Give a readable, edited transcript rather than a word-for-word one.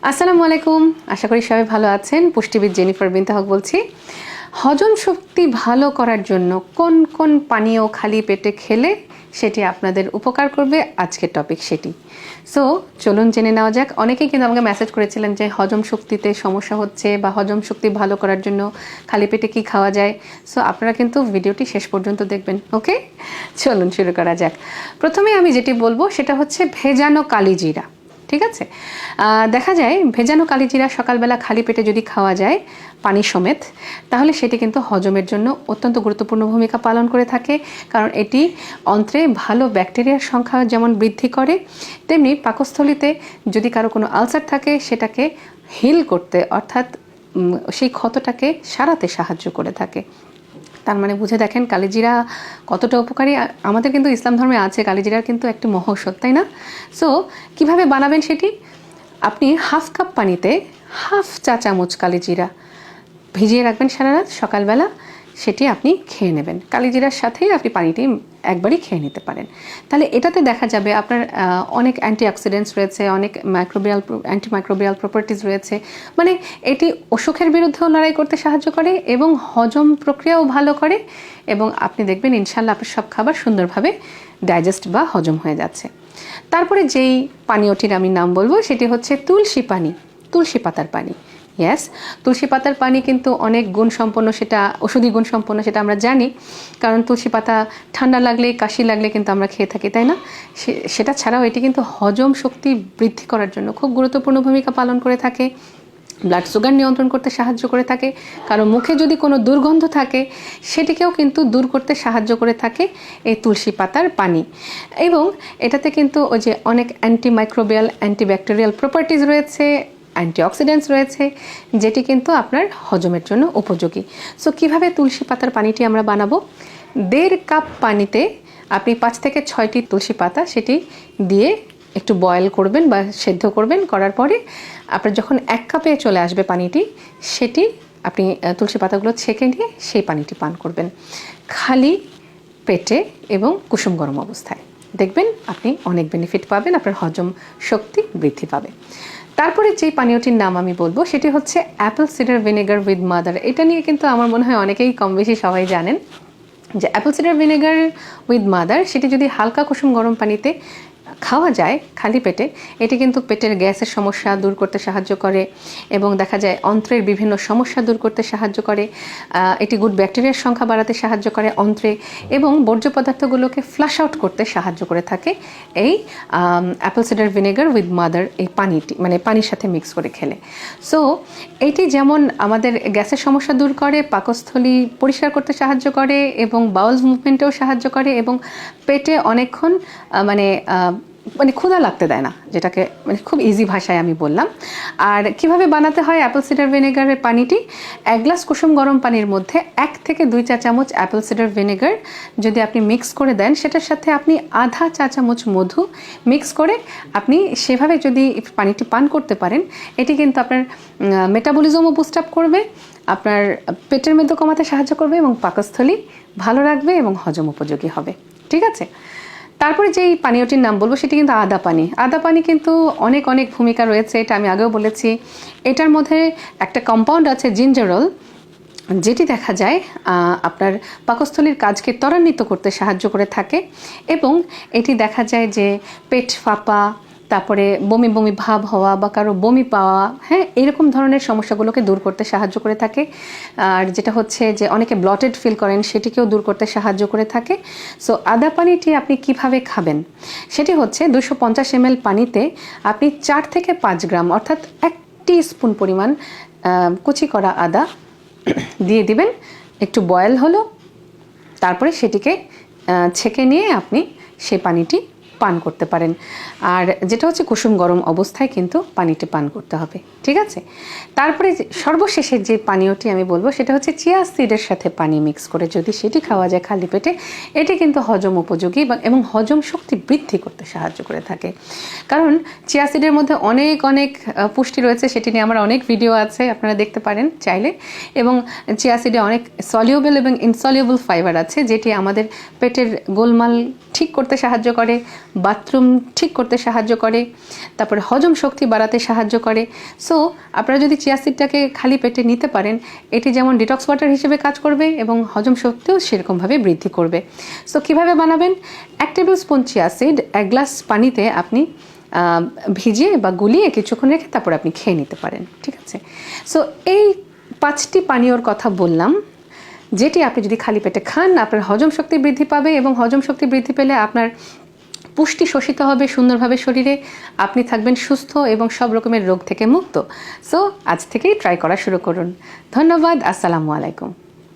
আসসালামু আলাইকুম, আশা করি সবাই ভালো আছেন। পুষ্টিবিদ জেনিফার বিনতে হক বলছি। হজম শক্তি ভালো করার জন্য কোন কোন পানীয় খালি পেটে খেলে সেটি আপনাদের উপকার করবে, আজকের টপিক সেটি। সো চলুন জেনে নেওয়া যাক। অনেকেই কিন্তু আমাকে মেসেজ করেছিলেন যে হজম শক্তিতে সমস্যা হচ্ছে বা হজম শক্তি ভালো করার জন্য খালি পেটে কি খাওয়া যায়। সো আপনারা কিন্তু ভিডিওটি শেষ পর্যন্ত দেখবেন। ওকে, চলুন শুরু করা যাক। প্রথমে আমি যেটি বলবো সেটা হচ্ছে ভেজানো কালিজিরা। ঠিক আছে, দেখা যায় ভেজানো কালিজিরা সকালবেলা খালি পেটে যদি খাওয়া যায় পানি সমেত, তাহলে সেটি কিন্তু হজমের জন্য অত্যন্ত গুরুত্বপূর্ণ ভূমিকা পালন করে থাকে। কারণ এটি অন্ত্রে ভালো ব্যাকটেরিয়ার সংখ্যা যেমন বৃদ্ধি করে, তেমনি পাকস্থলিতে যদি কারো কোনো আলসার থাকে সেটাকে হিল করতে, অর্থাৎ সেই ক্ষতটাকে সারাতে সাহায্য করে থাকে। তার মানে বুঝে দেখেন কালিজিরা কতটা উপকারী। আমাদের কিন্তু ইসলাম ধর্মে আছে কালিজিরার কিন্তু একটি মহৌষধ, তাই না? সো কিভাবে বানাবেন সেটি, আপনি হাফ কাপ পানিতে হাফ চা চামচ কালিজিরা ভিজিয়ে রাখবেন সারা রাত, সকালবেলা সেটি আপনি খেয়ে নেবেন। কালিজিরার সাথেই আপনি পানিটি একবারই খেয়ে নিতে পারেন। তাহলে এটাতে দেখা যাবে আপনার অনেক অ্যান্টিঅক্সিডেন্টস রয়েছে, অনেক অ্যান্টিমাইক্রোবিয়াল প্রপার্টিজ রয়েছে। মানে এটি অসুখের বিরুদ্ধেও লড়াই করতে সাহায্য করে এবং হজম প্রক্রিয়াও ভালো করে, এবং আপনি দেখবেন ইনশাল্লাহ আপনার সব খাবার সুন্দরভাবে ডাইজেস্ট বা হজম হয়ে যাচ্ছে। তারপরে যেই পানীয়টির আমি নাম বলবো সেটি হচ্ছে তুলসী পানি, তুলসী পাতার পানি। ইয়েস, তুলসী পাতার পানি কিন্তু অনেক গুণসম্পন্ন, সেটা ওষুধি গুণসম্পন্ন, সেটা আমরা জানি। কারণ তুলসী পাতা ঠান্ডা লাগলে, কাশি লাগলে কিন্তু আমরা খেয়ে থাকি, তাই না? সেটা ছাড়াও এটি কিন্তু হজম শক্তি বৃদ্ধি করার জন্য খুব গুরুত্বপূর্ণ ভূমিকা পালন করে থাকে। ব্লাড সুগার নিয়ন্ত্রণ করতে সাহায্য করে থাকে। কারণ মুখে যদি কোনো দুর্গন্ধ থাকে সেটিকেও কিন্তু দূর করতে সাহায্য করে থাকে এই তুলসী পাতার পানি। এবং এটাতে কিন্তু ওই যে অনেক অ্যান্টিমাইক্রোবিয়াল, অ্যান্টিব্যাকটেরিয়াল প্রপার্টিজ রয়েছে, অ্যান্টিঅক্সিডেন্টস রয়েছে, যেটি কিন্তু আপনার হজমের জন্য উপযোগী। সো কীভাবে তুলসী পাতার পানিটি আমরা বানাবো, 1.5 কাপ পানিতে আপনি 5 থেকে 6টি তুলসী পাতা সেটি দিয়ে একটু বয়েল করবেন বা সেদ্ধ করবেন। করার পরে আপনার যখন 1 কাপে চলে আসবে পানিটি, সেটি আপনি তুলসী পাতাগুলো ছেঁকে নিয়ে সেই পানিটি পান করবেন খালি পেটে এবং কুসুম গরম অবস্থায়। দেখবেন আপনি অনেক বেনিফিট পাবেন, আপনার হজম শক্তি বৃদ্ধি পাবে। তারপরে যেই পানীয়টির নাম আমি বলবো সেটি হচ্ছে Apple cider vinegar with mother. এটা নিয়ে কিন্তু আমার মনে হয় অনেকেই কম বেশি সবাই জানেন যে Apple cider vinegar with mother সেটি যদি হালকা কুসুম গরম পানিতে খাওয়া যায় খালি পেটে, এটি কিন্তু পেটের গ্যাসের সমস্যা দূর করতে সাহায্য করে এবং দেখা যায় অন্ত্রের বিভিন্ন সমস্যা দূর করতে সাহায্য করে। এটি গুড ব্যাকটেরিয়ার সংখ্যা বাড়াতে সাহায্য করে অন্ত্রে, এবং বর্জ্য পদার্থগুলোকে ফ্লাশ আউট করতে সাহায্য করে থাকে এই Apple cider vinegar with mother, এই পানিটি মানে পানির সাথে মিক্স করে খেলে। সো এইটি যেমন আমাদের গ্যাসের সমস্যা দূর করে, পাকস্থলী পরিষ্কার করতে সাহায্য করে এবং বাউল মুভমেন্টেও সাহায্য করে, এবং পেটে অনেকক্ষণ মানে ক্ষুধা লাগতে দেয় না, যেটাকে মানে খুব ইজি ভাষায় আমি বললাম। আর কিভাবে বানাতে হয় অ্যাপেল সিডার ভিনেগারের পানিটি, 1 গ্লাস কুসুম গরম পানির মধ্যে 1 থেকে 2 চা চামচ অ্যাপেল সিডার ভিনেগার যদি আপনি মিক্স করে দেন, সেটার সাথে আপনি আধা চা চামচ মধু মিক্স করে আপনি সেভাবে যদি পানিটি পান করতে পারেন, এটি কিন্তু আপনার মেটাবলিজমও বুস্ট আপ করবে, আপনার পেটের মেদও কমাতে সাহায্য করবে এবং পাকস্থলী ভালো রাখবে এবং হজম উপযোগী হবে। ঠিক আছে, তারপরে যেই পানীয়টির নাম বলবো সেটি কিন্তু আদা পানি। আদা পানি কিন্তু অনেক অনেক ভূমিকা রয়েছে, এটা আমি আগেও বলেছি। এটার মধ্যে একটা কম্পাউন্ড আছে জিঞ্জারল, যেটি দেখা যায় আপনার পাকস্থলীর কাজকে ত্বরান্বিত করতে সাহায্য করে থাকে, এবং এটি দেখা যায় যে পেট ফাঁপা, তারপরে বমি বমি ভাব হওয়া বা কারো বমি পাওয়া, হ্যাঁ, এরকম ধরনের সমস্যাগুলোকে দূর করতে সাহায্য করে থাকে। আর যেটা হচ্ছে যে অনেকে ব্লটেড ফিল করেন, সেটিকেও দূর করতে সাহায্য করে থাকে। সো আদা পানিটি আপনি কিভাবে খাবেন, সেটি হচ্ছে 250 ml পানিতে আপনি 4 থেকে 5 গ্রাম অর্থাৎ 1 টিস্পুন পরিমাণ কুচি করা আদা দিয়ে দিবেন। একটু বয়েল হলো, তারপরে সেটিকে ছেঁকে নিয়ে আপনি সেই পানিটি পান করতে পারেন। আর যেটা হচ্ছে কুসুম গরম অবস্থায় কিন্তু পানিটি পান করতে হবে। ঠিক আছে, তারপরে সর্বশেষের যে পানীয়টি আমি বলবো সেটা হচ্ছে চিয়া সিডের সাথে পানি মিক্স করে যদি সেটি খাওয়া যায় খালি পেটে, এটি কিন্তু হজম উপযোগী এবং হজম শক্তি বৃদ্ধি করতে সাহায্য করে থাকে। কারণ চিয়া সিডের মধ্যে অনেক অনেক পুষ্টি রয়েছে, সেটি নিয়ে আমার অনেক ভিডিও আছে, আপনারা দেখতে পারেন চাইলে। এবং চিয়া সিডে অনেক সলিউবল এবং ইনসলিউবল ফাইবার আছে, যেটি আমাদের পেটের গোলমাল ঠিক করতে সাহায্য করে, বাথরুম ঠিক করতে সাহায্য করে, তারপরে হজম শক্তি বাড়াতে সাহায্য করে। সো আপনারা যদি চিয়া সিডটাকে খালি পেটে নিতে পারেন, এটি যেমন ডিটক্স ওয়াটার হিসেবে কাজ করবে এবং হজম শক্তিও সেরকমভাবে বৃদ্ধি করবে। সো কীভাবে বানাবেন? 1 table spoon chia seed 1 glass পানিতে আপনি ভিজিয়ে বা গুলিয়ে কিছুক্ষণ রেখে তারপর আপনি খেয়ে নিতে পারেন, ঠিক আছে? সো এই 5টি পানীয়র কথা বললাম, যেটি আপনি যদি খালি পেটে খান আপনার হজম শক্তি বৃদ্ধি পাবে, এবং হজম শক্তি বৃদ্ধি পেলে আপনার পুষ্টি শোষিত হবে সুন্দরভাবে শরীরে, আপনি থাকবেন সুস্থ এবং সব রকমের রোগ থেকে মুক্ত। সো আজ থেকেই ট্রাই করা শুরু করুন। ধন্যবাদ। আসসালামু আলাইকুম।